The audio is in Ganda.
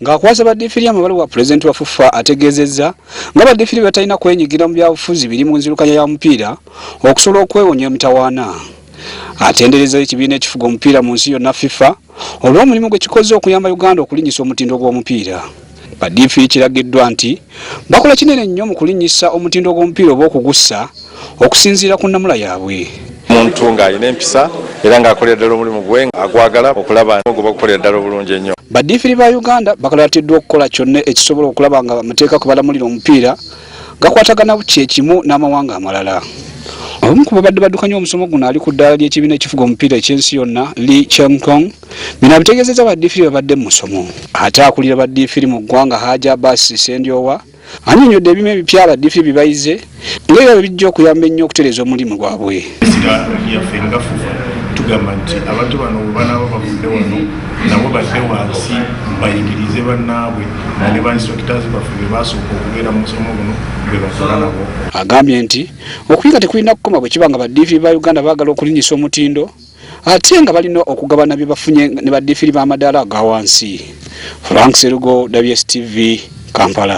ng'akwasa baddiifiri amabaluwa pulezidenti wa FUFA ategeezezza nga baddiifiri batalina kwenyigira mu byabufuzi biri mu nzirukanya ya mupiira okusobola okwewonya emitawaana. Atendereza ekibiina ekifuga omupiira mu nsi yonna FIFA olw'omulimu gwe kikoze okuyamba Uganda okulinnyisa omutindo gw'omupiira. Baddiifiri kiragiddwa nti bakola kinene nnyo mu kulinnyisa omutindo gw'omupiira oba okugussa okusinziira ku nnamula yaabwe. Omuntu ng'alina empisa era ng'akolera ddala omulimu gwe agwagala okulaba ngoba okukolera ddala obulungi ennyo. Baddiifiri ba Uganda bakalatiddwa okukola kyonna ekisobola okulaba nga amateeka kwe balamulira omupiira gakwatagana kye kimu n'amawanga amalala. Omu ku babadde baddukanya omusomo guno ali ku ddaala ly'ekibiina ekifuga omupiira eky'ensi yonna Lee Cheng-kong bino abitegeezezza baddiifiri babadde mu musomo. Ate akulira baddiifiri mu ggwanga Haji Abbas Sendyowa annyonnyodde ebimu ebipya abaddiifiri bye bayize ng'ebyo bijja okuyamba ennyo okutereeza omulimu gwabwe. Tugamba nti abantu bano bwe banaaba bavudde wano nabo badde wansi bayigirize bannaabwe ne bainstructors baffe be basooka okubeera mu musomo guno bwe bakola nabo. Agambye nti okuyiga tekulina kukoma bwe kiba nga baddiifiri ba Uganda baagala okulinnyisa omutindo ate nga balina okugabana bye bafunye ne baddiifiri b'amadaala aga wansi. Frank Serugo, WSTV, Kampala.